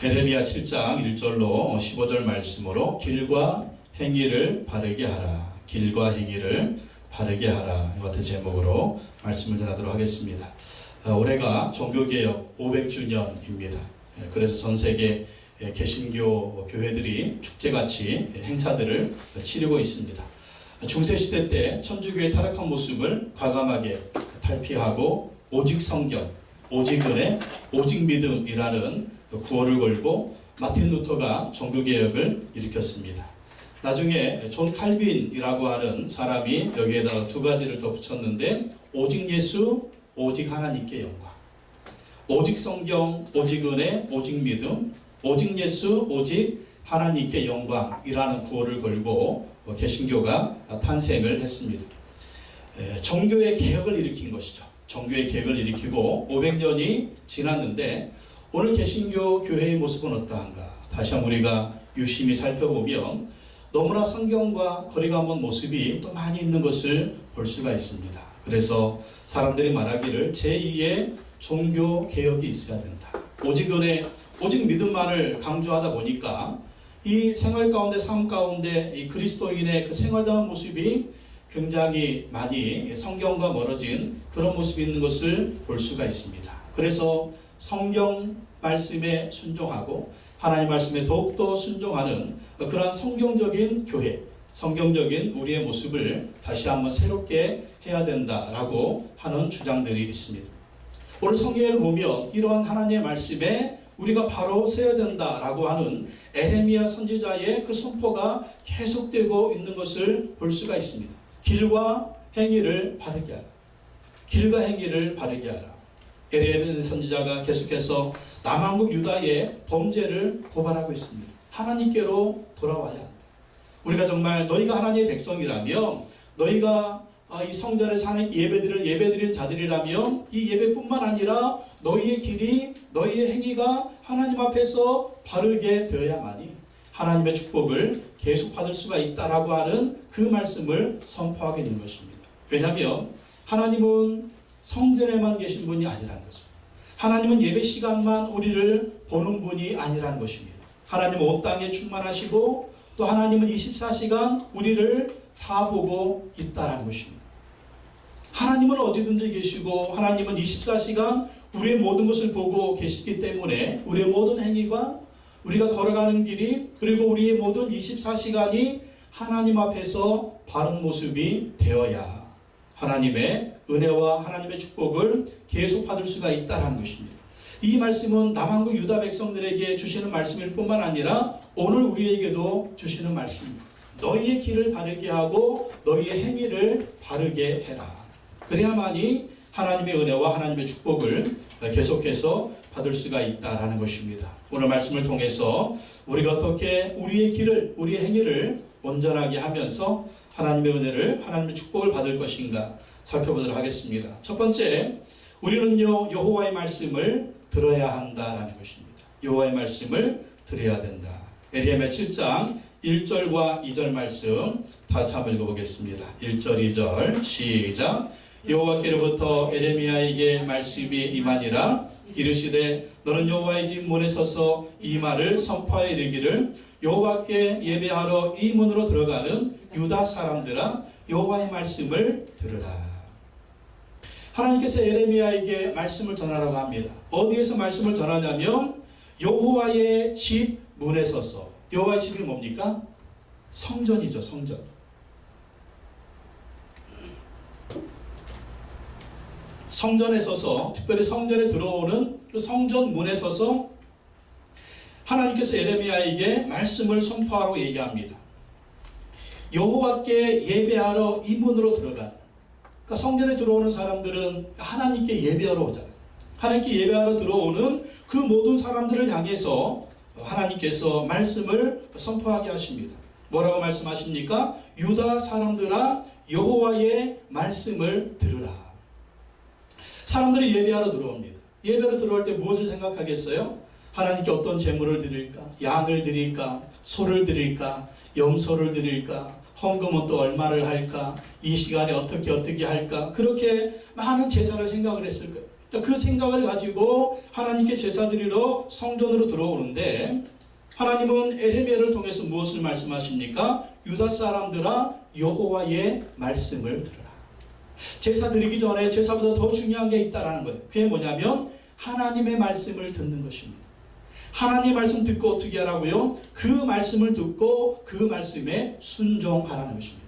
에레미야 7장 1절로 15절 말씀으로 길과 행위를 바르게 하라. 길과 행위를 바르게 하라. 이 같은 제목으로 말씀을 전하도록 하겠습니다. 올해가 종교개혁 500주년입니다. 그래서 전 세계 개신교 교회들이 축제같이 행사들을 치르고 있습니다. 중세시대 때 천주교의 타락한 모습을 과감하게 탈피하고 오직 성경, 오직 은혜, 오직 믿음이라는 구호를 걸고 마틴 루터가 종교개혁을 일으켰습니다. 나중에 존 칼빈이라고 하는 사람이 여기에다가 두 가지를 더 붙였는데 오직 예수, 오직 하나님께 영광. 오직 성경, 오직 은혜, 오직 믿음, 오직 예수, 오직 하나님께 영광이라는 구호를 걸고 개신교가 탄생을 했습니다. 종교의 개혁을 일으킨 것이죠. 종교의 개혁을 일으키고 500년이 지났는데 오늘 개신교 교회의 모습은 어떠한가? 다시 한번 우리가 유심히 살펴보면 너무나 성경과 거리가 먼 모습이 또 많이 있는 것을 볼 수가 있습니다. 그래서 사람들이 말하기를 제2의 종교 개혁이 있어야 된다. 오직 은혜, 오직 믿음만을 강조하다 보니까 이 생활 가운데, 삶 가운데 이 그리스도인의 그 생활다운 모습이 굉장히 많이 성경과 멀어진 그런 모습이 있는 것을 볼 수가 있습니다. 그래서 성경 말씀에 순종하고 하나님 말씀에 더욱더 순종하는 그러한 성경적인 교회, 성경적인 우리의 모습을 다시 한번 새롭게 해야 된다라고 하는 주장들이 있습니다. 오늘 성경에 보면 이러한 하나님의 말씀에 우리가 바로 서야 된다라고 하는 에레미야 선지자의 그 선포가 계속되고 있는 것을 볼 수가 있습니다. 길과 행위를 바르게 하라. 길과 행위를 바르게 하라. 에레미야 선지자가 계속해서 남한국 유다의 범죄를 고발하고 있습니다. 하나님께로 돌아와야 한다. 우리가 정말 너희가 하나님의 백성이라면, 너희가 이 성전에 사는 예배드리는 자들이라면 이 예배뿐만 아니라 너희의 길이, 너희의 행위가 하나님 앞에서 바르게 되어야만이 하나님의 축복을 계속 받을 수가 있다라고 하는 그 말씀을 선포하고 있는 것입니다. 왜냐하면 하나님은 성전에만 계신 분이 아니라는 거죠. 하나님은 예배 시간만 우리를 보는 분이 아니라는 것입니다. 하나님은 온 땅에 충만하시고 또 하나님은 24시간 우리를 다 보고 있다는 것입니다. 하나님은 어디든지 계시고 하나님은 24시간 우리의 모든 것을 보고 계시기 때문에 우리의 모든 행위가, 우리가 걸어가는 길이, 그리고 우리의 모든 24시간이 하나님 앞에서 바른 모습이 되어야 하나님의 은혜와 하나님의 축복을 계속 받을 수가 있다는 것입니다. 이 말씀은 남한국 유다 백성들에게 주시는 말씀일 뿐만 아니라 오늘 우리에게도 주시는 말씀입니다. 너희의 길을 바르게 하고 너희의 행위를 바르게 해라. 그래야만이 하나님의 은혜와 하나님의 축복을 계속해서 받을 수가 있다라는 것입니다. 오늘 말씀을 통해서 우리가 어떻게 우리의 길을, 우리의 행위를 온전하게 하면서 하나님의 은혜를, 하나님의 축복을 받을 것인가 살펴보도록 하겠습니다. 첫 번째, 우리는요 여호와의 말씀을 들어야 한다라는 것입니다. 여호와의 말씀을 들어야 된다. 에레미야 7장 1절과 2절 말씀 다 같이 한번 읽어보겠습니다. 1절 2절 시작. 여호와께로부터 에레미야에게 말씀이 임하니라. 이르시되 너는 여호와의 집 문에 서서 이 말을 선포하여 이르기를 여호와께 예배하러 이 문으로 들어가는 유다 사람들아 여호와의 말씀을 들으라. 하나님께서 에레미야에게 말씀을 전하라고 합니다. 어디에서 말씀을 전하냐면 여호와의 집 문에 서서. 여호와의 집이 뭡니까? 성전이죠. 성전. 성전에 서서, 특별히 성전에 들어오는 그 성전 문에 서서 하나님께서 에레미야에게 말씀을 선포하라고 얘기합니다. 여호와께 예배하러 이 문으로 들어가는, 그러니까 성전에 들어오는 사람들은 하나님께 예배하러 오잖아요. 하나님께 예배하러 들어오는 그 모든 사람들을 향해서 하나님께서 말씀을 선포하게 하십니다. 뭐라고 말씀하십니까? 유다 사람들아 여호와의 말씀을 들으라. 사람들이 예배하러 들어옵니다. 예배하러 들어올 때 무엇을 생각하겠어요? 하나님께 어떤 제물을 드릴까? 양을 드릴까? 소를 드릴까? 염소를 드릴까? 헌금은 또 얼마를 할까? 이 시간에 어떻게 할까? 그렇게 많은 제사를 생각을 했을 거예요. 그 생각을 가지고 하나님께 제사 드리러 성전으로 들어오는데 하나님은 에레미야를 통해서 무엇을 말씀하십니까? 유다 사람들아 여호와의 말씀을 들으라. 제사 드리기 전에 제사보다 더 중요한 게 있다라는 거예요. 그게 뭐냐면 하나님의 말씀을 듣는 것입니다. 하나님의 말씀 듣고 어떻게 하라고요? 그 말씀을 듣고 그 말씀에 순종하라는 것입니다.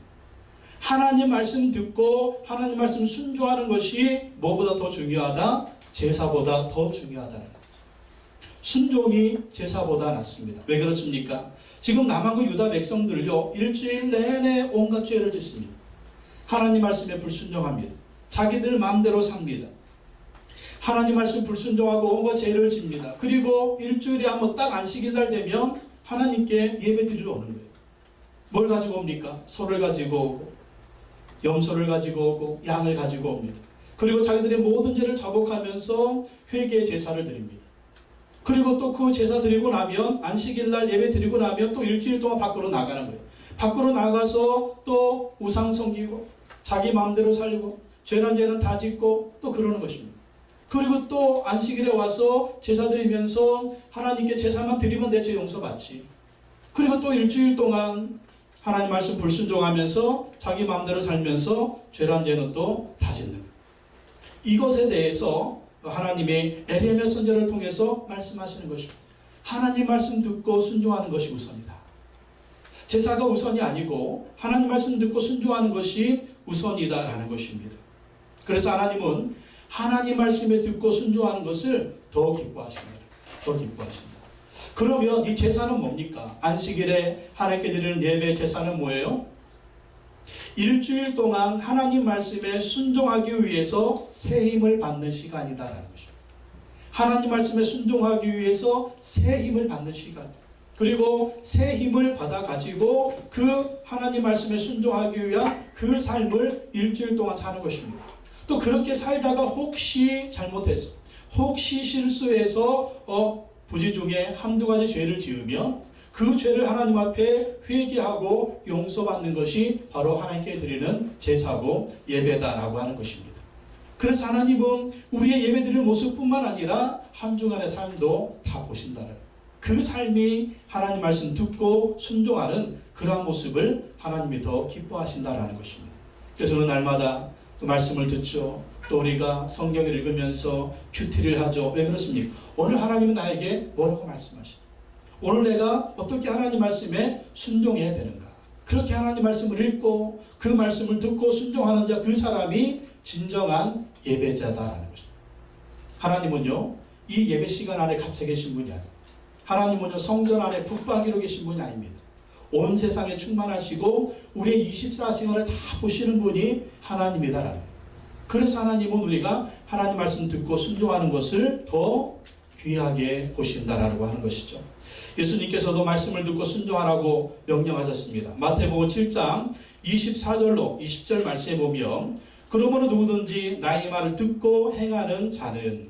하나님 말씀 듣고 하나님 말씀 순종하는 것이 뭐보다 더 중요하다? 제사보다 더 중요하다는 거예요. 순종이 제사보다 낫습니다. 왜 그렇습니까? 지금 남한국 유다 백성들요 일주일 내내 온갖 죄를 짓습니다. 하나님 말씀에 불순종합니다. 자기들 마음대로 삽니다. 하나님 말씀 불순종하고 온갖 죄를 집니다. 그리고 일주일에 한번 딱 안식일 날 되면 하나님께 예배 드리러 오는 거예요. 뭘 가지고 옵니까? 소를 가지고 오고 염소를 가지고 오고 양을 가지고 옵니다. 그리고 자기들의 모든 죄를 자복하면서 회개 제사를 드립니다. 그리고 또 그 제사 드리고 나면 안식일 날 예배 드리고 나면 또 일주일 동안 밖으로 나가는 거예요. 밖으로 나가서 또 우상 섬기고 자기 마음대로 살고 죄는 죄는 다 짓고 또 그러는 것입니다. 그리고 또 안식일에 와서 제사 드리면서 하나님께 제사만 드리면 내 죄 용서받지. 그리고 또 일주일 동안 하나님 말씀 불순종하면서 자기 마음대로 살면서 죄란 죄는 또 다 짓는 거예요. 이것에 대해서 하나님의 에레미야 선지자를 통해서 말씀하시는 것입니다. 하나님 말씀 듣고 순종하는 것이 우선이다. 제사가 우선이 아니고 하나님 말씀 듣고 순종하는 것이 우선이다라는 것입니다. 그래서 하나님은 하나님 말씀에 듣고 순종하는 것을 더 기뻐하십니다. 더 기뻐하십니다. 그러면 이 제사는 뭡니까? 안식일에 하나님께 드리는 예배 제사는 뭐예요? 일주일 동안 하나님 말씀에 순종하기 위해서 새 힘을 받는 시간이다라는 것입니다. 하나님 말씀에 순종하기 위해서 새 힘을 받는 시간. 그리고 새 힘을 받아 가지고 그 하나님 말씀에 순종하기 위한 그 삶을 일주일 동안 사는 것입니다. 또 그렇게 살다가 혹시 잘못해서 혹시 실수해서 부지 중에 한두 가지 죄를 지으면 그 죄를 하나님 앞에 회개하고 용서받는 것이 바로 하나님께 드리는 제사고 예배다라고 하는 것입니다. 그래서 하나님은 우리의 예배드리는 모습뿐만 아니라 한 주간의 삶도 다 보신다는 그 삶이 하나님 말씀 듣고 순종하는 그러한 모습을 하나님이 더 기뻐하신다라는 것입니다. 그래서 오늘 날마다 또 말씀을 듣죠. 또 우리가 성경을 읽으면서 큐티를 하죠. 왜 그렇습니까? 오늘 하나님은 나에게 뭐라고 말씀하십니까? 오늘 내가 어떻게 하나님 말씀에 순종해야 되는가? 그렇게 하나님 말씀을 읽고 그 말씀을 듣고 순종하는 자 그 사람이 진정한 예배자다라는 것입니다. 하나님은요 이 예배 시간 안에 갇혀 계신 분이 아닙니다. 하나님은요 성전 안에 북박이로 계신 분이 아닙니다. 온 세상에 충만하시고 우리의 24시간을 다 보시는 분이 하나님이다라는 거예요. 그래서 하나님은 우리가 하나님 말씀 듣고 순종하는 것을 더 귀하게 보신다라고 하는 것이죠. 예수님께서도 말씀을 듣고 순종하라고 명령하셨습니다. 마태복음 7장 24절로 20절 말씀에 보면 그러므로 누구든지 나의 말을 듣고 행하는 자는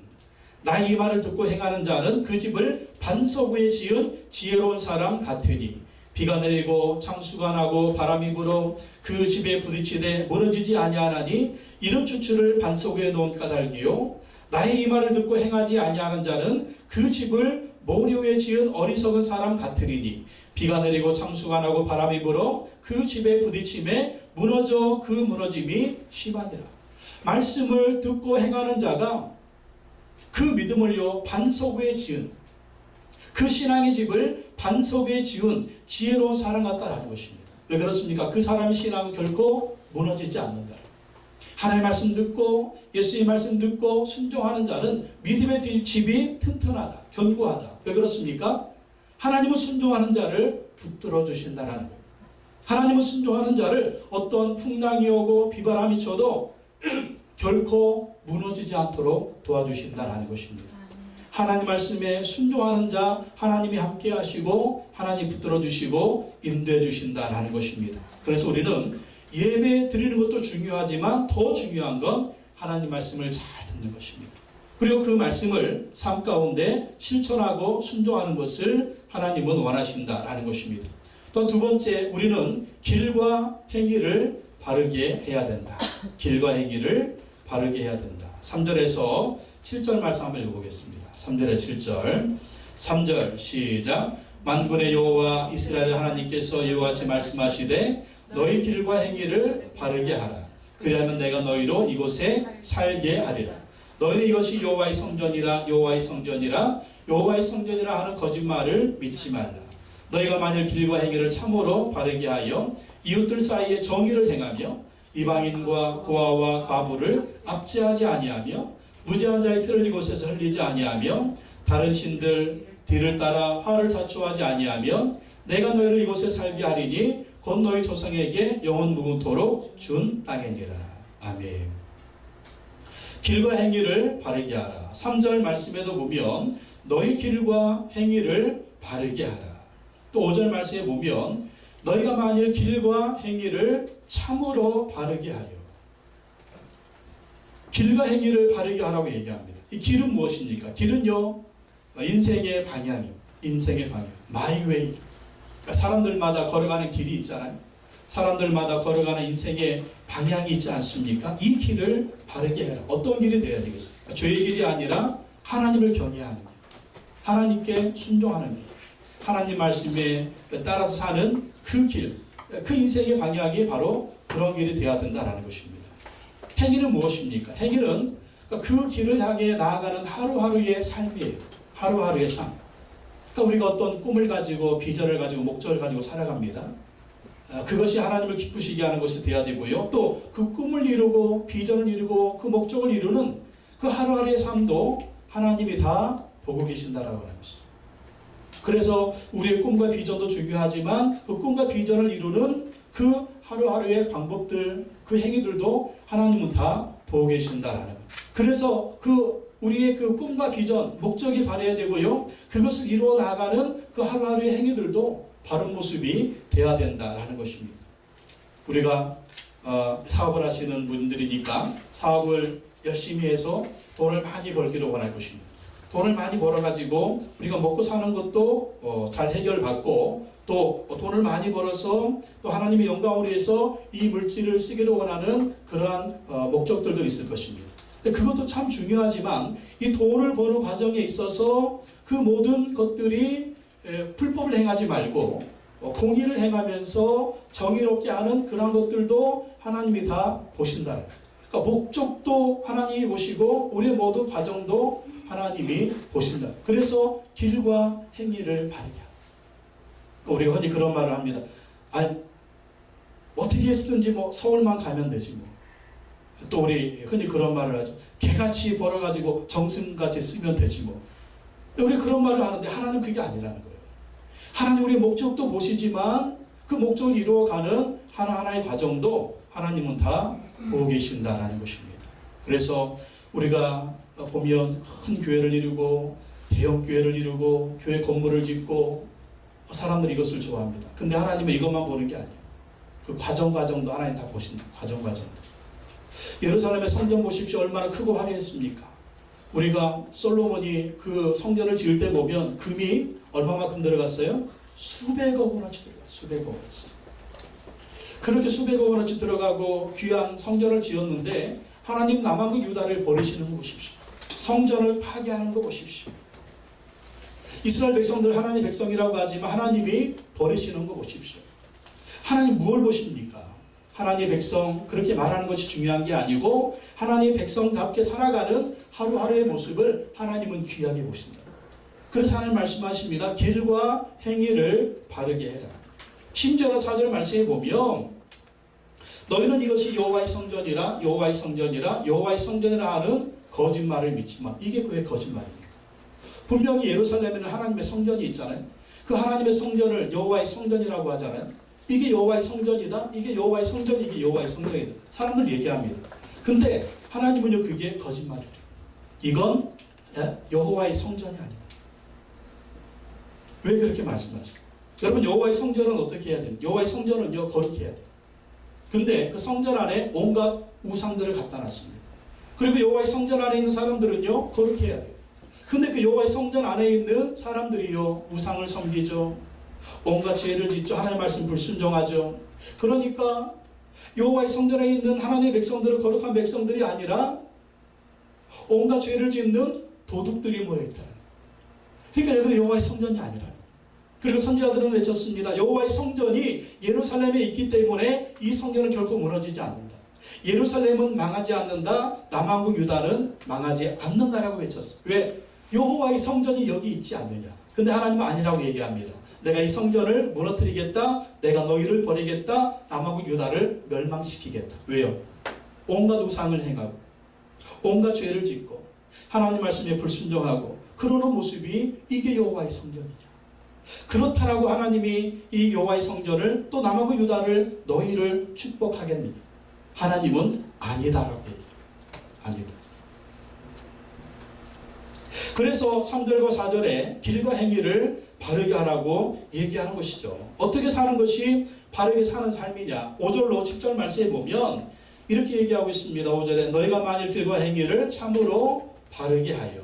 나의 말을 듣고 행하는 자는 그 집을 반석 위에 지은 지혜로운 사람 같으니 비가 내리고 창수가 나고 바람이 불어 그 집에 부딪히되 무너지지 아니하나니 이런 추출을 반석 위에 놓은 까닭이요 나의 이 말을 듣고 행하지 아니하는 자는 그 집을 모래 위에 지은 어리석은 사람 같으리니 비가 내리고 창수가 나고 바람이 불어 그 집에 부딪힘에 무너져 그 무너짐이 심하니라. 말씀을 듣고 행하는 자가 그 믿음을요 반석 위에 지은 그 신앙의 집을 반석 위에 지은 지혜로운 사람 같다라는 것입니다. 왜 그렇습니까? 그 사람의 신앙은 결코 무너지지 않는다. 하나님의 말씀 듣고 예수의 말씀 듣고 순종하는 자는 믿음의 집이 튼튼하다, 견고하다. 왜 그렇습니까? 하나님은 순종하는 자를 붙들어 주신다는 거예요. 하나님은 순종하는 자를 어떤 풍랑이 오고 비바람이 쳐도 결코 무너지지 않도록 도와주신다는 것입니다. 하나님 말씀에 순종하는 자 하나님이 함께 하시고 하나님 붙들어 주시고 인도해 주신다는 것입니다. 그래서 우리는 예배 드리는 것도 중요하지만 더 중요한 건 하나님 말씀을 잘 듣는 것입니다. 그리고 그 말씀을 삶 가운데 실천하고 순종하는 것을 하나님은 원하신다라는 것입니다. 또 두 번째, 우리는 길과 행위를 바르게 해야 된다. 길과 행위를 바르게 해야 된다. 3절에서 7절 말씀 한번 읽어보겠습니다. 3절에 7절. 3절 시작. 만군의 여호와 이스라엘 하나님께서 이와 같이 말씀하시되 너희 길과 행위를 바르게 하라. 그리하면 내가 너희로 이곳에 살게 하리라. 너희는 이것이 여호와의 성전이라 여호와의 성전이라 여호와의 성전이라 하는 거짓말을 믿지 말라. 너희가 만일 길과 행위를 참으로 바르게 하여 이웃들 사이에 정의를 행하며 이방인과 고아와 과부를 압제하지 아니하며 무죄한 자의 피를 이곳에서 흘리지 아니하며 다른 신들 뒤를 따라 화를 자초하지 아니하며 내가 너희를 이곳에 살게 하리니 곧 너희 조상에게 영원 무궁토록 준 땅이니라. 아멘. 길과 행위를 바르게 하라. 3절 말씀에도 보면 너희 길과 행위를 바르게 하라. 또 5절 말씀에 보면 너희가 만일 길과 행위를 참으로 바르게 하여. 길과 행위를 바르게 하라고 얘기합니다. 이 길은 무엇입니까? 길은요, 인생의 방향이요. 인생의 방향. 마이 웨이. 그러니까 사람들마다 걸어가는 길이 있잖아요. 사람들마다 걸어가는 인생의 방향이 있지 않습니까? 이 길을 바르게 해라. 어떤 길이 되어야 되겠습니까? 죄의 길이 아니라 하나님을 경외하는 길. 하나님께 순종하는 길. 하나님 말씀에 따라서 사는 그 길. 그 인생의 방향이 바로 그런 길이 되어야 된다는 것입니다. 행위는 무엇입니까? 행위는 그 길을 향해 나아가는 하루하루의 삶이에요. 하루하루의 삶. 그러니까 우리가 어떤 꿈을 가지고 비전을 가지고 목적을 가지고 살아갑니다. 그것이 하나님을 기쁘시게 하는 것이 되어야 되고요. 또 그 꿈을 이루고 비전을 이루고 그 목적을 이루는 그 하루하루의 삶도 하나님이 다 보고 계신다라고 하는 것입니다. 그래서 우리의 꿈과 비전도 중요하지만 그 꿈과 비전을 이루는 그 하루하루의 방법들, 그 행위들도 하나님은 다 보고 계신다라는 거예요. 그래서 우리의 그 꿈과 비전, 목적이 바라야 되고요. 그것을 이루어 나가는 그 하루하루의 행위들도 바른 모습이 되어야 된다라는 것입니다. 우리가 사업을 하시는 분들이니까 사업을 열심히 해서 돈을 많이 벌기를 원할 것입니다. 돈을 많이 벌어가지고 우리가 먹고 사는 것도 잘 해결받고 또 돈을 많이 벌어서 또 하나님의 영광을 위해서 이 물질을 쓰기를 원하는 그러한 목적들도 있을 것입니다. 그것도 참 중요하지만 이 돈을 버는 과정에 있어서 그 모든 것들이 불법을 행하지 말고 공의를 행하면서 정의롭게 하는 그런 것들도 하나님이 다 보신다. 그러니까 목적도 하나님이 보시고 우리의 모든 과정도 하나님이 보신다. 그래서 길과 행위를 바르게 하라. 우리가 흔히 그런 말을 합니다. 아니, 어떻게 했든지 뭐 서울만 가면 되지 뭐. 또 우리 흔히 그런 말을 하죠. 개같이 벌어가지고 정승같이 쓰면 되지 뭐. 우리 그런 말을 하는데 하나님 그게 아니라는 거예요. 하나님 우리의 목적도 보시지만 그 목적을 이루어가는 하나하나의 과정도 하나님은 다 보고 계신다라는 것입니다. 그래서 우리가 보면 큰 교회를 이루고 대형 교회를 이루고 교회 건물을 짓고 사람들이 이것을 좋아합니다. 근데 하나님은 이것만 보는 게 아니에요. 그 과정도 하나님 다 보신다. 과정도. 예루살렘의 성전 보십시오. 얼마나 크고 화려했습니까? 우리가 솔로몬이 그 성전을 지을 때 보면 금이 얼마만큼 들어갔어요? 수백억 원어치 들어갔어요. 수백억 원어치. 그렇게 수백억 원어치 들어가고 귀한 성전을 지었는데 하나님 남한국 유다를 버리시는 거 보십시오. 성전을 파괴하는 거 보십시오. 이스라엘 백성들 하나님 백성이라고 하지만 하나님이 버리시는 거 보십시오. 하나님 무엇을 보십니까? 하나님의 백성 그렇게 말하는 것이 중요한 게 아니고 하나님의 백성답게 살아가는 하루하루의 모습을 하나님은 귀하게 보신다. 그래서 하나님 말씀하십니다. 길과 행위를 바르게 해라. 심지어는 4절 말씀에 보면 너희는 이것이 여호와의 성전이라 여호와의 성전이라 여호와의 성전이라 하는 거짓말을 믿지만 이게 왜 거짓말입니까? 분명히 예루살렘에는 하나님의 성전이 있잖아요. 그 하나님의 성전을 여호와의 성전이라고 하잖아요. 이게 여호와의 성전이다. 이게 여호와의 성전이 이게 여호와의 성전이다. 사람들 얘기합니다. 근데 하나님은요 그게 거짓말이래요. 이건 여호와의 성전이 아니다. 왜 그렇게 말씀하시죠? 여러분 여호와의 성전은 어떻게 해야 돼요? 여호와의 성전은요 거룩해야 돼요. 근데 그 성전 안에 온갖 우상들을 갖다 놨습니다. 그리고 여호와의 성전 안에 있는 사람들은요 거룩해야 돼요. 근데 그 여호와의 성전 안에 있는 사람들이요 우상을 섬기죠. 온갖 죄를 짓죠. 하나님의 말씀 불순종하죠. 그러니까 여호와의 성전에 있는 하나님의 백성들은 거룩한 백성들이 아니라 온갖 죄를 짓는 도둑들이 모여있다. 그러니까 여기는 여호와의 성전이 아니라. 그리고 선지자들은 외쳤습니다. 여호와의 성전이 예루살렘에 있기 때문에 이 성전은 결코 무너지지 않는다. 예루살렘은 망하지 않는다. 남한국 유다는 망하지 않는다라고 외쳤어요. 왜? 여호와의 성전이 여기 있지 않느냐. 근데 하나님은 아니라고 얘기합니다. 내가 이 성전을 무너뜨리겠다. 내가 너희를 버리겠다. 남한국 유다를 멸망시키겠다. 왜요? 온갖 우상을 행하고 온갖 죄를 짓고 하나님 말씀에 불순종하고 그러는 모습이 이게 여호와의 성전이냐. 그렇다라고 하나님이 이 여호와의 성전을 또 남하고 유다를 너희를 축복하겠느냐. 하나님은 아니다라고 얘기해요. 아니다. 그래서 3절과 4절에 길과 행위를 바르게 하라고 얘기하는 것이죠. 어떻게 사는 것이 바르게 사는 삶이냐. 5절로 7절 말씀에 보면 이렇게 얘기하고 있습니다. 5절에 너희가 만일 길과 행위를 참으로 바르게 하여.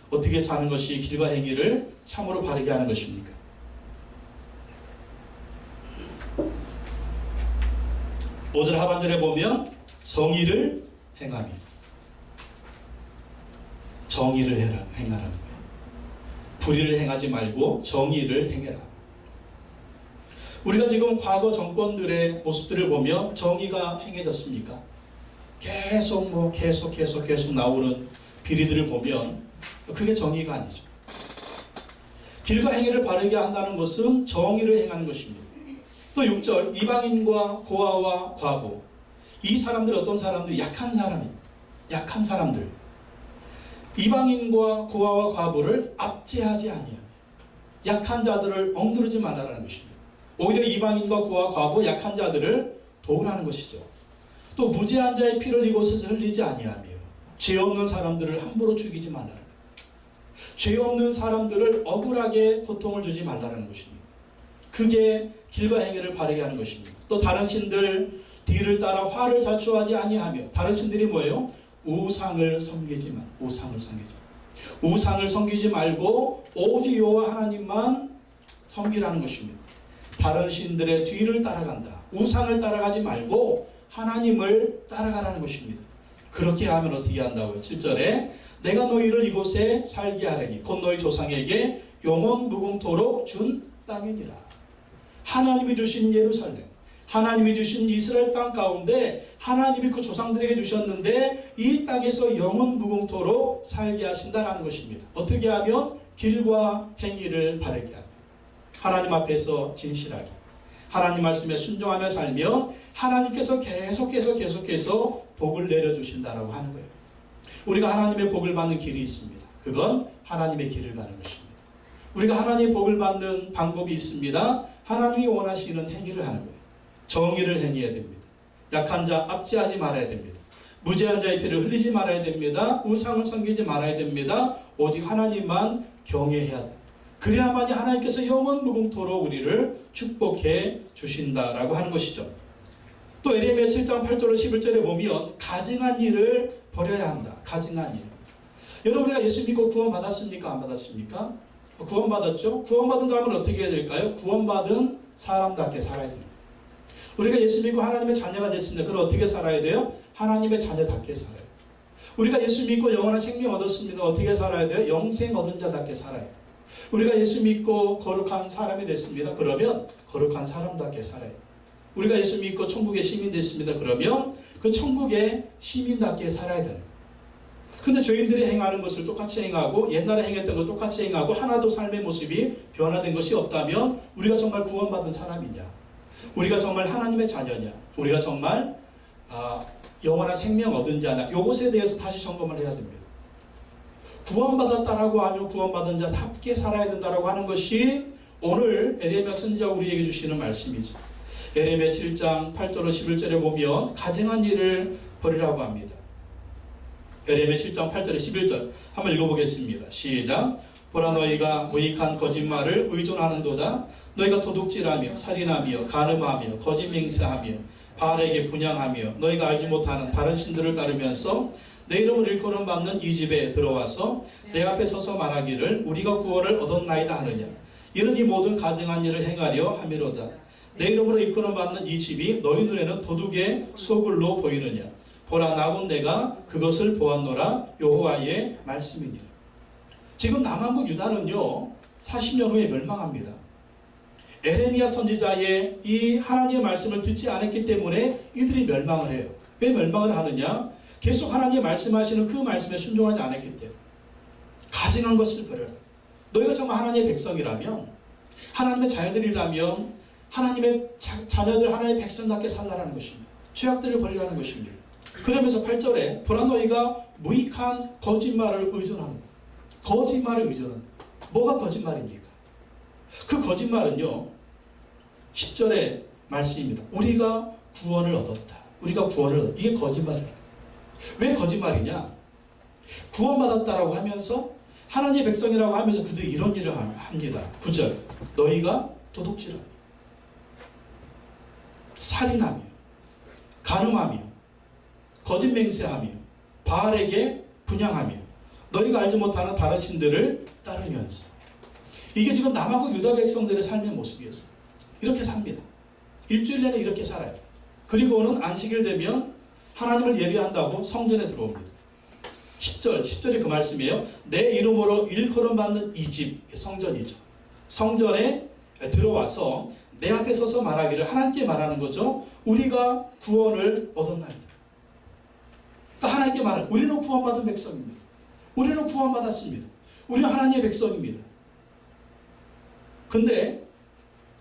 어떻게 사는 것이 길과 행위를 참으로 바르게 하는 것입니까? 5절 하반절에 보면 정의를 행하며. 정의를 행하라는 거예요. 불의를 행하지 말고 정의를 행해라. 우리가 지금 과거 정권들의 모습들을 보면 정의가 행해졌습니까? 계속 나오는 비리들을 보면 그게 정의가 아니죠. 길과 행위를 바르게 한다는 것은 정의를 행하는 것입니다. 또 6절 이방인과 고아와 과부. 이 사람들 어떤 사람들이 약한 사람들. 이방인과 고아와 과부를 압제하지 아니하며 약한 자들을 억누르지 말라는 것입니다. 오히려 이방인과 고아와 과부 약한 자들을 도우라는 것이죠. 또 무죄한 자의 피를 이곳에서 흘리지 아니하며 죄 없는 사람들을 함부로 죽이지 말라는 거예요. 죄 없는 사람들을 억울하게 고통을 주지 말라는 것입니다. 그게 길과 행위를 바르게 하는 것입니다. 또 다른 신들 뒤를 따라 화를 자초하지 아니하며 다른 신들이 뭐예요? 우상을 섬기지 말고 오직 여호와 하나님만 섬기라는 것입니다. 다른 신들의 뒤를 따라간다. 우상을 따라가지 말고 하나님을 따라가라는 것입니다. 그렇게 하면 어떻게 한다고요? 7절에 내가 너희를 이곳에 살게 하려니 곧 너희 조상에게 영원 무궁토록 준 땅이니라. 하나님이 주신 예루살렘, 하나님이 주신 이스라엘 땅 가운데 하나님이 그 조상들에게 주셨는데 이 땅에서 영원 무궁토록 살게 하신다라는 것입니다. 어떻게 하면? 길과 행위를 바르게 하며 하나님 앞에서 진실하게 하나님 말씀에 순종하며 살면 하나님께서 계속해서 복을 내려주신다라고 하는 거예요. 우리가 하나님의 복을 받는 길이 있습니다. 그건 하나님의 길을 가는 것입니다. 우리가 하나님의 복을 받는 방법이 있습니다. 하나님이 원하시는 행위를 하는 거예요. 정의를 행해야 됩니다. 약한 자 압제하지 말아야 됩니다. 무죄한 자의 피를 흘리지 말아야 됩니다. 우상을 섬기지 말아야 됩니다. 오직 하나님만 경외해야 됩니다. 그래야만이 하나님께서 영원 무궁토록 우리를 축복해 주신다라고 하는 것이죠. 또 에레미야 7장 8절로 11절에 보면 가증한 일을 버려야 한다. 가증한 일. 여러분 우리가 예수 믿고 구원 받았습니까? 안 받았습니까? 구원 받았죠? 구원 받은 다음은 어떻게 해야 될까요? 구원 받은 사람답게 살아야 됩니다. 우리가 예수 믿고 하나님의 자녀가 됐습니다. 그럼 어떻게 살아야 돼요? 하나님의 자녀답게 살아요. 우리가 예수 믿고 영원한 생명 얻었습니다. 어떻게 살아야 돼요? 영생 얻은 자답게 살아야 돼요. 우리가 예수 믿고 거룩한 사람이 됐습니다. 그러면 거룩한 사람답게 살아요. 우리가 예수 믿고 천국의 시민 됐습니다. 그러면 그 천국의 시민답게 살아야 돼요. 근데 죄인들이 행하는 것을 똑같이 행하고 옛날에 행했던 것 똑같이 행하고 하나도 삶의 모습이 변화된 것이 없다면 우리가 정말 구원받은 사람이냐? 우리가 정말 하나님의 자녀냐? 우리가 정말 영원한 생명 얻은 자냐? 이것에 대해서 다시 점검을 해야 됩니다. 구원받았다라고 하면 구원받은 자답게 살아야 된다라고 하는 것이 오늘 에레미야 선지자가 우리에게 주시는 말씀이죠. 에레미야 7장 8절로 11절에 보면 가증한 일을 버리라고 합니다. 에레미야 7장 8절에 11절 한번 읽어보겠습니다. 시작. 보라 너희가 무익한 거짓말을 의존하는도다. 너희가 도둑질하며 살인하며 간음하며 거짓 맹세하며 바알에게 분향하며 너희가 알지 못하는 다른 신들을 따르면서 내 이름을 일컬음 받는 이 집에 들어와서 내 앞에 서서 말하기를 우리가 구원을 얻었나이다 하느냐. 이런 이 모든 가증한 일을 행하려 함이로다. 내 이름으로 일컬음 받는 이 집이 너희 눈에는 도둑의 소굴로 보이느냐. 보라, 나곧 내가 그것을 보았노라. 여호와의 말씀이니라. 지금 남한국 유다는요 40년 후에 멸망합니다. 에레미야 선지자의 이 하나님의 말씀을 듣지 않았기 때문에 이들이 멸망을 해요. 왜 멸망을 하느냐? 계속 하나님이 말씀하시는 그 말씀에 순종하지 않았기 때문에. 가증한 것을 버려라. 너희가 정말 하나님의 백성이라면, 하나님의 자녀들이라면 하나님의 자녀들, 하나님의 백성답게 살라는 것입니다. 죄악들을 버리라는 것입니다. 그러면서 8절에 보라, 너희가 무익한 거짓말을 의존하는 것. 거짓말을 의존하는 것. 뭐가 거짓말입니까? 그 거짓말은요 10절의 말씀입니다. 우리가 구원을 얻었다. 우리가 구원을 얻었다. 이게 거짓말이에요. 왜 거짓말이냐? 구원받았다라고 하면서 하나님의 백성이라고 하면서 그들이 이런 일을 합니다. 9절, 너희가 도둑질하며 살인하며 간음하며 거짓 맹세하며 바알에게 분향하며 너희가 알지 못하는 다른 신들을 따르면서. 이게 지금 남한국 유다 백성들의 삶의 모습이었어요. 이렇게 삽니다. 일주일 내내 이렇게 살아요. 그리고는 안식일 되면 하나님을 예배한다고 성전에 들어옵니다. 10절이 그 말씀이에요. 내 이름으로 일컬음 받는 이 집, 성전이죠. 성전에 들어와서 내 앞에 서서 말하기를, 하나님께 말하는 거죠. 우리가 구원을 얻었나이다. 그러니까 하나님께 말하는, 우리는 구원받은 백성입니다. 우리는 구원받았습니다. 우리는 하나님의 백성입니다. 근데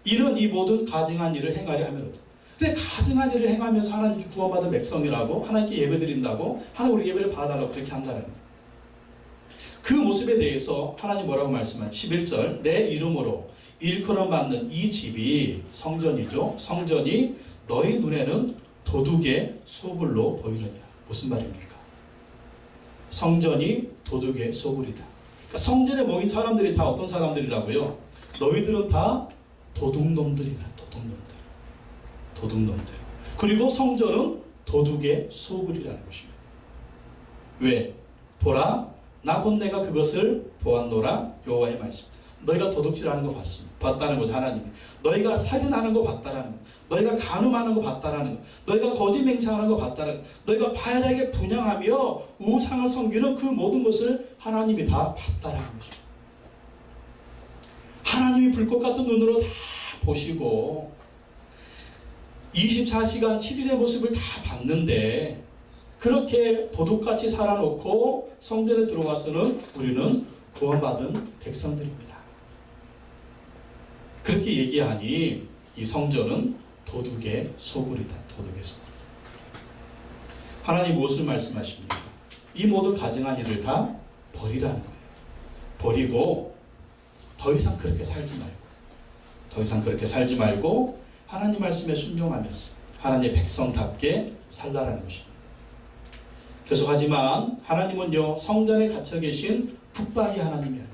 이런 이 모든 가증한 일을 행하려 하면, 근데 가증한 일을 행하면서 하나님께 구원받은 백성이라고, 하나님께 예배드린다고, 하나님 우리 예배를 받아달라고 그렇게 한다는 거예요. 그 모습에 대해서 하나님 뭐라고 말씀하죠? 11절, 내 이름으로 일컬음 받는 이 집이 성전이죠. 성전이 너희 눈에는 도둑의 소굴로 보이느냐. 무슨 말입니까? 성전이 도둑의 소굴이다. 그러니까 성전에 모인 사람들이 다 어떤 사람들이라고요? 너희들은 다 도둑놈들이라. 도둑놈들. 그리고 성전은 도둑의 소굴이라는 것입니다. 왜? 보라, 나 곧 내가 그것을 보았노라. 여호와의 말씀. 너희가 도둑질하는 거 봤다는 거죠. 하나님이. 너희가 살인하는 거 봤다라는 거. 너희가 간음하는 거 봤다라는 거. 너희가 거짓 맹세하는 거 봤다라는 거. 너희가 바알에게 분향하며 우상을 섬기는 그 모든 것을 하나님이 다 봤다라는 것입니다. 하나님이 불꽃 같은 눈으로 다 보시고 24시간 7일의 모습을 다 봤는데, 그렇게 도둑같이 살아놓고 성전에 들어와서는 우리는 구원받은 백성들입니다. 그렇게 얘기하니 이 성전은 도둑의 소굴이다. 도둑의 소굴. 하나님 무엇을 말씀하십니까? 이 모든 가증한 일을 다 버리라는 거예요. 버리고 더 이상 그렇게 살지 말고 하나님 말씀에 순종하면서 하나님의 백성답게 살라라는 것입니다. 계속하지만 하나님은요 성전에 갇혀 계신 북박이 하나님이 아닙니다.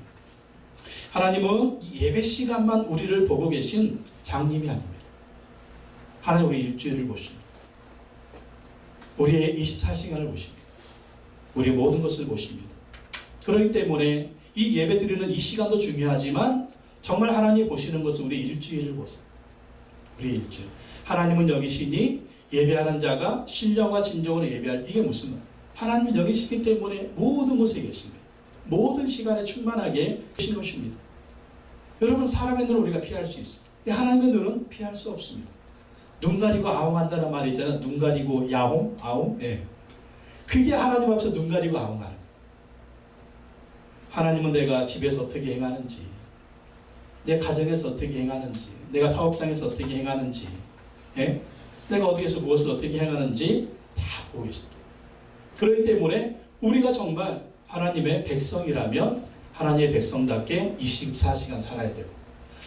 하나님은 예배 시간만 우리를 보고 계신 장님이 아닙니다. 하나님 우리 일주일을 보십니다. 우리의 24시간을 보십니다. 우리의 모든 것을 보십니다. 그렇기 때문에 이 예배 드리는 이 시간도 중요하지만 정말 하나님 보시는 것은 우리 일주일을 보세요. 우리 일주일. 하나님은 여기시니 예배하는 자가 신령과 진정으로 예배할, 이게 무슨 말? 하나님은 여기시기 때문에 모든 곳에 계신 거예요. 모든 시간에 충만하게 계신 것입니다. 여러분, 사람의 눈을 우리가 피할 수 있어요. 근데 하나님의 눈은 피할 수 없습니다. 눈 가리고 아웅한다는 말이 있잖아요. 눈 가리고 야옹, 아웅. 네. 그게 하나님 앞에서 눈 가리고 아웅하는 거예요. 하나님은 내가 집에서 어떻게 행하는지, 내 가정에서 어떻게 행하는지, 내가 사업장에서 어떻게 행하는지, 예? 내가 어디에서 무엇을 어떻게 행하는지 다 보고 있습니다. 그렇기 때문에 우리가 정말 하나님의 백성이라면 하나님의 백성답게 24시간 살아야 되고,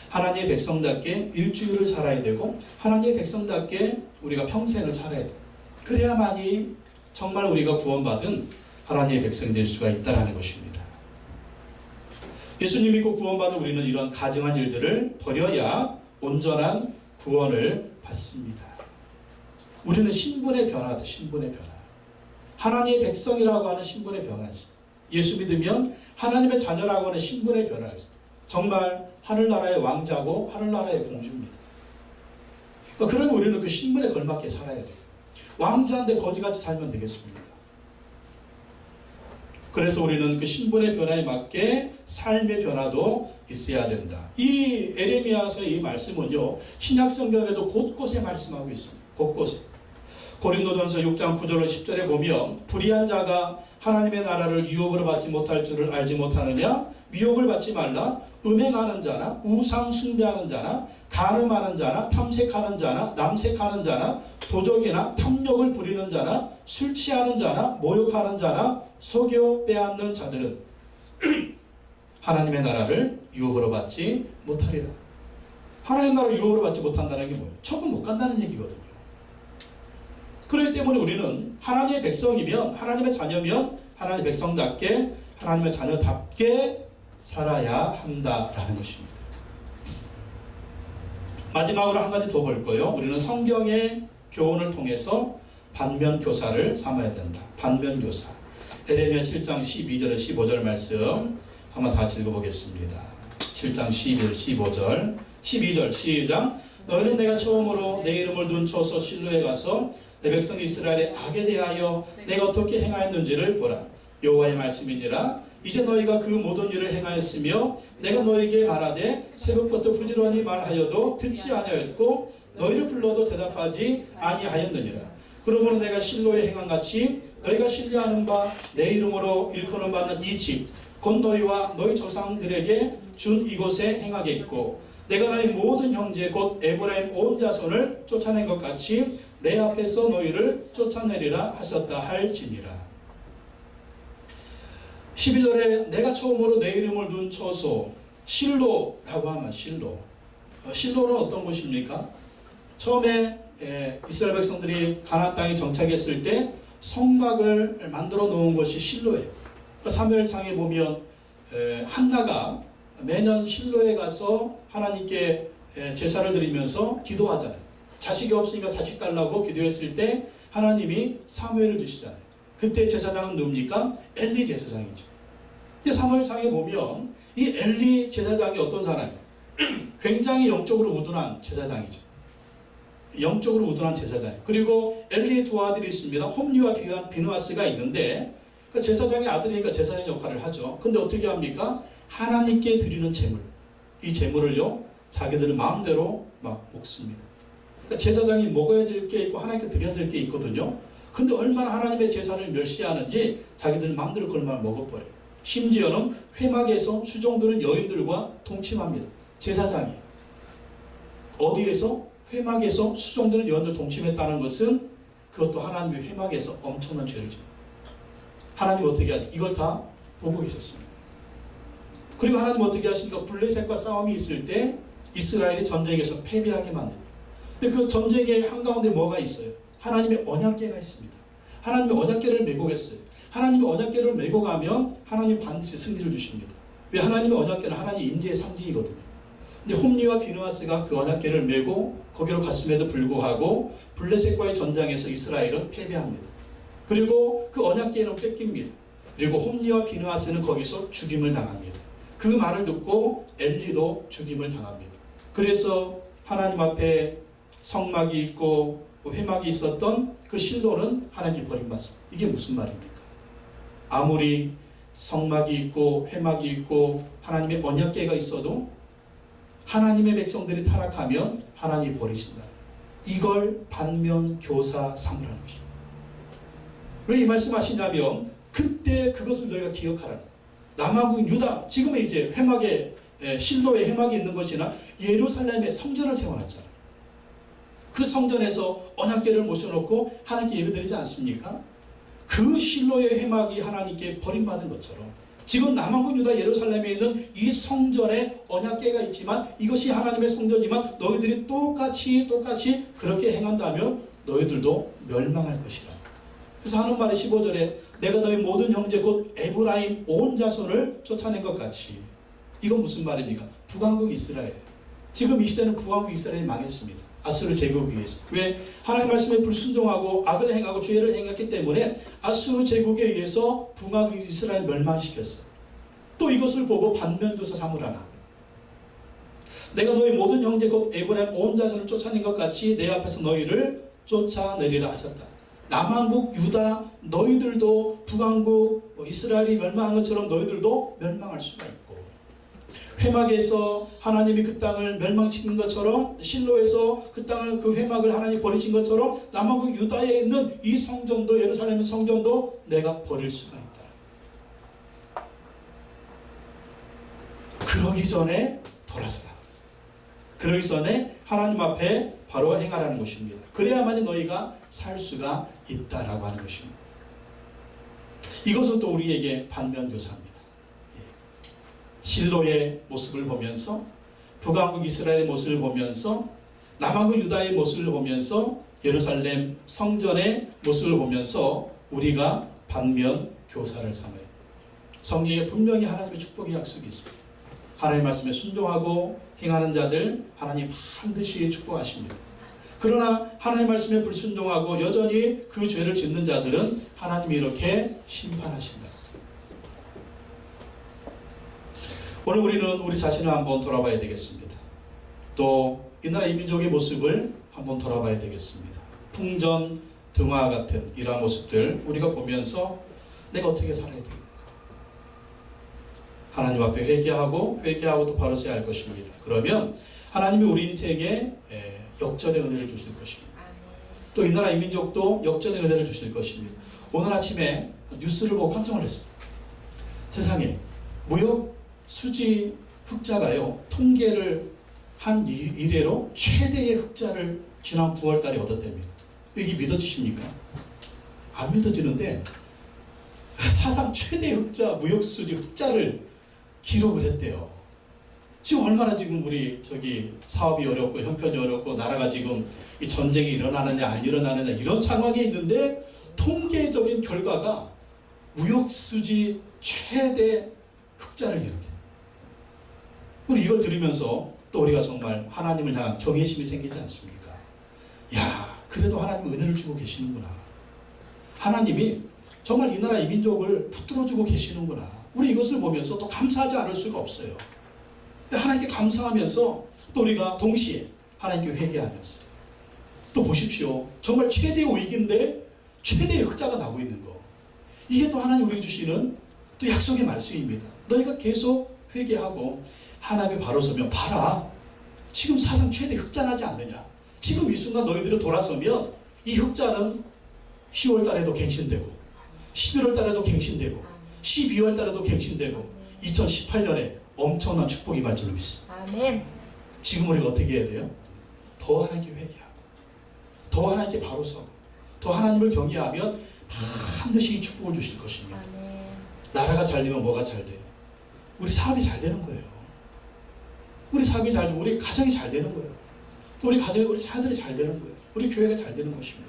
하나님의 백성답게 일주일을 살아야 되고, 하나님의 백성답게 우리가 평생을 살아야 돼요. 그래야만이 정말 우리가 구원받은 하나님의 백성이 될 수가 있다는 것입니다. 예수님 믿고 구원받은 우리는 이런 가증한 일들을 버려야 온전한 구원을 받습니다. 우리는 신분의 변화다. 신분의 변화. 하나님의 백성이라고 하는 신분의 변화지. 예수 믿으면 하나님의 자녀라고 하는 신분의 변화지. 정말 하늘나라의 왕자고 하늘나라의 공주입니다. 그러면 우리는 그 신분에 걸맞게 살아야 돼요. 왕자인데 거지같이 살면 되겠습니까? 그래서 우리는 그 신분의 변화에 맞게 삶의 변화도 있어야 된다. 이 에레미야서의 이 말씀은요, 신약 성경에도 곳곳에 말씀하고 있습니다. 곳곳에. 고린도전서 6장 9절로 10절에 보면 불의한 자가 하나님의 나라를 유혹으로 받지 못할 줄을 알지 못하느냐? 미혹을 받지 말라. 음행하는 자나 우상 숭배하는 자나 간음하는 자나 탐색하는 자나 남색하는 자나 도적이나 탐욕을 부리는 자나 술 취하는 자나 모욕하는 자나 속여 빼앗는 자들은 하나님의 나라를 유혹으로 받지 못하리라. 하나님의 나라를 유혹으로 받지 못한다는 게 뭐예요? 천국 못 간다는 얘기거든요. 그렇기 때문에 우리는 하나님의 백성이면, 하나님의 자녀면 하나님의 백성답게, 하나님의 자녀답게 살아야 한다라는 것입니다. 마지막으로 한 가지 더 볼 거예요. 우리는 성경의 교훈을 통해서 반면교사를 삼아야 된다. 반면교사. 에레미야 7장 12절 15절 말씀 한번 다 읽어보겠습니다. 7장 12절 15절 12절 시작. 너희는 내가 처음으로 내 이름을 둔 초소 실로에 가서 내 백성 이스라엘의 악에 대하여 내가 어떻게 행하였는지를 보라. 여호와의 말씀이니라. 이제 너희가 그 모든 일을 행하였으며 내가 너희에게 말하되 새벽부터 부지런히 말하여도 듣지 아니하였고 너희를 불러도 대답하지 아니하였느니라. 그러므로 내가 실로에 행한 같이 너희가 신뢰하는 바 내 이름으로 일컬음 받는 이 집 곧 너희와 너희 조상들에게 준 이곳에 행하겠고 내가 너희 모든 형제 곧 에브라임 온 자손을 쫓아낸 것 같이 내 앞에서 너희를 쫓아내리라 하셨다 할지니라. 12절에 내가 처음으로 내 이름을 둔 처소 실로라고 하면 실로는 어떤 곳입니까? 처음에 이스라엘 백성들이 가나안 땅에 정착했을 때 성막을 만들어 놓은 것이 실로예요. 사무엘상에 보면 한나가 매년 실로에 가서 하나님께 제사를 드리면서 기도하잖아요. 자식이 없으니까 자식 달라고 기도했을 때 하나님이 사무엘을 주시잖아요. 그때 제사장은 누굽니까? 엘리 제사장이죠. 사무엘상에 보면 이 엘리 제사장이 어떤 사람이에요? 굉장히 영적으로 우둔한 제사장이죠. 영적으로 우둔한 제사장이에요. 그리고 엘리의 두 아들이 있습니다. 홈리와 비누아스가 있는데 제사장의 아들이니까 제사장 역할을 하죠. 근데 어떻게 합니까? 하나님께 드리는 제물, 이 제물을요 자기들은 마음대로 막 먹습니다. 그러니까 제사장이 먹어야 될 게 있고 하나님께 드려야 될 게 있거든요. 근데 얼마나 하나님의 제사를 멸시하는지 자기들 마음대로 그걸 막 먹어버려요. 심지어는 회막에서 수종드는 여인들과 동침합니다. 제사장이 어디에서? 회막에서 수종드는 여인들 동침했다는 것은 그것도 하나님의 회막에서 엄청난 죄를 져요. 하나님 어떻게 하지? 이걸 다 보고 계셨습니다. 그리고 하나님 어떻게 하십니까? 블레셋과 싸움이 있을 때 이스라엘이 전쟁에서 패배하게 만듭니다. 근데 그 전쟁의 한가운데 뭐가 있어요? 하나님의 언약궤가 있습니다. 하나님의 언약궤를 메고 갔어요. 하나님의 언약궤를 메고 가면 하나님 반드시 승리를 주십니다. 왜? 하나님의 언약궤는 하나님 임재의 상징이거든요. 근데 홈리와 비누아스가 그 언약궤를 메고 거기로 갔음에도 불구하고 블레셋과의 전장에서 이스라엘은 패배합니다. 그리고 그 언약궤는 뺏깁니다. 그리고 홈리와 비누아스는 거기서 죽임을 당합니다. 그 말을 듣고 엘리도 죽임을 당합니다. 그래서 하나님 앞에 성막이 있고 회막이 있었던 그 실로는 하나님께 버림받습니다. 이게 무슨 말입니까? 아무리 성막이 있고 회막이 있고 하나님의 언약궤가 있어도 하나님의 백성들이 타락하면 하나님이 버리신다. 이걸 반면교사 삼으라는 것입니다. 왜 이 말씀하시냐면 그때 그것을 너희가 기억하라는 거예요. 남아국 유다, 지금은 이제 회막에 실로에 회막이 있는 것이나 예루살렘에 성전을 세워놨잖아요. 그 성전에서 언약궤를 모셔놓고 하나님께 예배드리지 않습니까? 그 실로의 회막이 하나님께 버림받은 것처럼 지금 남아국 유다 예루살렘에 있는 이 성전에 언약궤가 있지만 이것이 하나님의 성전이지만 너희들이 똑같이 그렇게 행한다면 너희들도 멸망할 것이라. 그래서 하는 말이 15절에 내가 너희 모든 형제 곧 에브라임 온 자손을 쫓아낸 것 같이. 이건 무슨 말입니까? 북왕국 이스라엘. 지금 이 시대는 북왕국 이스라엘이 망했습니다. 아수르 제국에 의해서. 왜? 하나님의 말씀에 불순종하고 악을 행하고 죄를 행했기 때문에 아수르 제국에 의해서 북왕국 이스라엘 멸망시켰어요. 또 이것을 보고 반면교사 삼으라나. 내가 너희 모든 형제 곧 에브라임 온 자손을 쫓아낸 것 같이 내 앞에서 너희를 쫓아내리라 하셨다. 남한국 유다 너희들도 북한국 이스라엘이 멸망한 것처럼 너희들도 멸망할 수가 있고, 회막에서 하나님이 그 땅을 멸망시킨 것처럼, 실로에서 그 땅을, 그 회막을 하나님이 버리신 것처럼 남한국 유다에 있는 이 성전도, 예루살렘 성전도 내가 버릴 수가 있다. 그러기 전에 돌아서라. 그러기 전에 하나님 앞에 바로 행하라는 것입니다. 그래야만이 너희가 살 수가 있다라고 하는 것입니다. 이것은 또 우리에게 반면교사입니다. 실로의 모습을 보면서, 북왕국 이스라엘의 모습을 보면서, 남왕국 유다의 모습을 보면서, 예루살렘 성전의 모습을 보면서 우리가 반면 교사를 삼아요. 성경에 분명히 하나님의 축복의 약속이 있습니다. 하나님의 말씀에 순종하고 행하는 자들 하나님 반드시 축복하십니다. 그러나 하나님의 말씀에 불순종하고 여전히 그 죄를 짓는 자들은 하나님이 이렇게 심판하신다. 오늘 우리는 우리 자신을 한번 돌아봐야 되겠습니다. 또 이 나라 이민족의 모습을 한번 돌아봐야 되겠습니다. 풍전 등화 같은 이러한 모습들 우리가 보면서 내가 어떻게 살아야 됩니까? 하나님 앞에 회개하고 또 바로 서야 할 것입니다. 그러면 하나님이 우리 인생에 역전의 은혜를 주실 것입니다. 또 이 나라 이민족도 역전의 은혜를 주실 것입니다. 오늘 아침에 뉴스를 보고 깜짝 놀랐습니다. 세상에 무역 수지 흑자가요, 통계를 한 이래로 최대의 흑자를 지난 9월 달에 얻었답니다. 이게 믿어지십니까? 안 믿어지는데 사상 최대의 흑자, 무역 수지 흑자를 기록을 했대요. 지금 얼마나 지금 우리 사업이 어렵고 형편이 어렵고 나라가 지금 이 전쟁이 일어나느냐 안 일어나느냐 이런 상황에 있는데 통계적인 결과가 무역 수지 최대 흑자를 기록해. 우리 이걸 들으면서 또 우리가 정말 하나님을 향한 경외심이 생기지 않습니까? 야, 그래도 하나님은 은혜를 주고 계시는구나. 하나님이 정말 이 나라 이민족을 붙들어주고 계시는구나. 우리 이것을 보면서 또 감사하지 않을 수가 없어요. 하나님께 감사하면서 또 우리가 동시에 하나님께 회개하면서 또 보십시오. 정말 최대의 위기인데 최대의 흑자가 나고 있는 거. 이게 또 하나님 우리에게 주시는 또 약속의 말씀입니다. 너희가 계속 회개하고 하나님의 바로 서면 봐라. 지금 사상 최대 흑자 나지 않느냐. 지금 이 순간 너희들이 돌아서면 이 흑자는 10월 달에도 갱신되고 11월 달에도 갱신되고 12월 달에도 갱신되고 2018년에 엄청난 축복이 임할 줄로 믿습니다. 아멘. 지금 우리가 어떻게 해야 돼요? 더 하나님께 회개하고 더 하나님께 바로 서고 더 하나님을 경외하면 반드시 이 축복을 주실 것입니다. 아멘. 나라가 잘 되면 뭐가 잘 돼요? 우리 사업이 잘 되는 거예요. 우리 사업이 잘 되면 우리 가정이 잘 되는 거예요. 또 우리 가정이 우리 자녀들이 잘 되는 거예요. 우리 교회가 잘 되는 것입니다.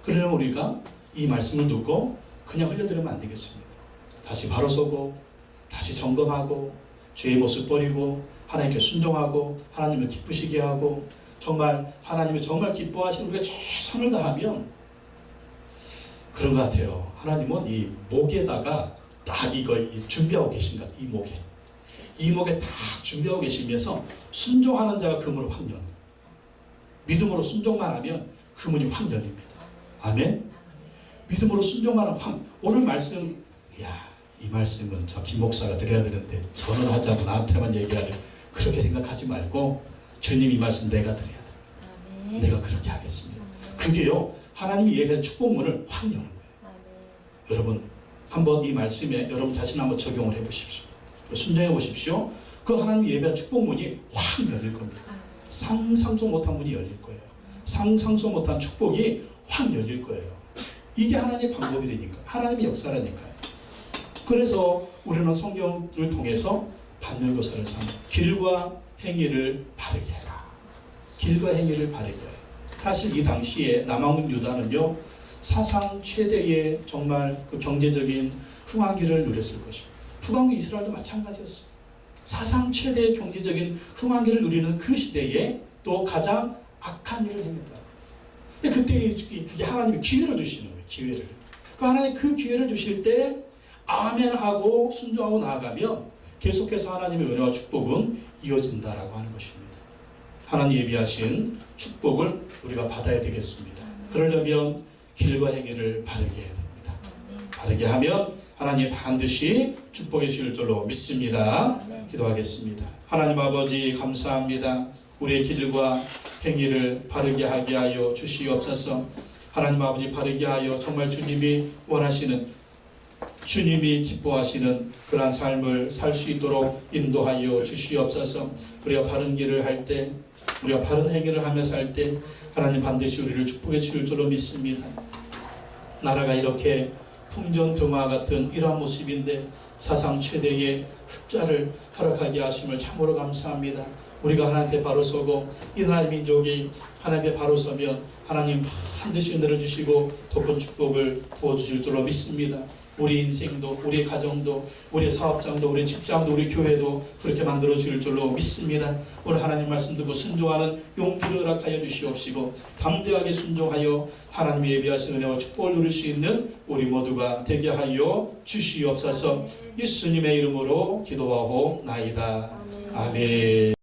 그러려면 우리가 이 말씀을 듣고 그냥 흘려들으면 안 되겠습니다. 다시 바로 서고 다시 점검하고 죄의 모습 버리고 하나님께 순종하고 하나님을 기쁘시게 하고 정말 하나님이 정말 기뻐하시는 우리가 최선을 다하면 그런 것 같아요. 하나님은 이 목에다가 딱 이거 준비하고 계신 것 같아요. 이 목에 딱 준비하고 계시면서 순종하는 자가 그 문을 확 열어요. 믿음으로 순종만 하면 그 문이 확 열립니다. 아멘. 믿음으로 순종만 하면 오늘 말씀, 이 말씀은 저 김 목사가 드려야 되는데 저는 하자고 나한테만 얘기하려 그렇게 생각하지 말고 주님 이 말씀 내가 드려야 돼. 아멘. 내가 그렇게 하겠습니다. 그게요, 하나님이 얘기한 축복문을 확 여는 거예요. 아멘. 여러분 한번 이 말씀에 여러분 자신 한번 적용을 해보십시오. 순종해 보십시오. 그 하나님이 예배한 축복문이 확 열릴 겁니다. 상상도 못한 문이 열릴 거예요. 상상도 못한 축복이 확 열릴 거예요. 이게 하나님의 방법이라니까. 하나님의 역사라니까요. 그래서 우리는 성경을 통해서 반면교사를 삼아 길과 행위를 바르게 해라. 길과 행위를 바르게 해라. 사실 이 당시에 남왕국 유다는요, 사상 최대의 정말 그 경제적인 흥황기를 누렸을 것입니다. 북왕국 이스라엘도 마찬가지였어요. 사상 최대의 경제적인 흥황기를 누리는 그 시대에 또 가장 악한 일을 행했다. 근데 그때 그게 하나님이 기회를 주시는 거예요. 기회를. 그 하나님 그 기회를 주실 때 아멘하고 순종하고 나아가면 계속해서 하나님의 은혜와 축복은 이어진다라고 하는 것입니다. 하나님 예비하신 축복을 우리가 받아야 되겠습니다. 그러려면 길과 행위를 바르게 해야 됩니다. 바르게 하면 하나님 반드시 축복해 주실 줄로 믿습니다. 기도하겠습니다. 하나님 아버지 감사합니다. 우리의 길과 행위를 바르게 하게 하여 주시옵소서. 하나님 아버지 바르게 하여 정말 주님이 원하시는, 주님이 기뻐하시는 그러한 삶을 살 수 있도록 인도하여 주시옵소서. 우리가 바른 길을 할 때, 우리가 바른 행위를 하며 살 때 하나님 반드시 우리를 축복해 주실 줄로 믿습니다. 나라가 이렇게 풍전등화 같은 이러한 모습인데 사상 최대의 흑자를 허락하게 하심을 참으로 감사합니다. 우리가 하나님께 바로 서고 이 나라의 민족이 하나님께 바로 서면 하나님 반드시 은혜를 주시고 더 큰 축복을 부어주실 줄로 믿습니다. 우리 인생도, 우리 가정도, 우리 사업장도, 우리 직장도, 우리 교회도 그렇게 만들어 주실 줄로 믿습니다. 오늘 하나님 말씀 듣고 순종하는 용기를 허락하여 주시옵시고 담대하게 순종하여 하나님 예비하신 은혜와 축복을 누릴 수 있는 우리 모두가 되게 하여 주시옵소서. 예수님의 이름으로 기도하옵나이다. 아멘.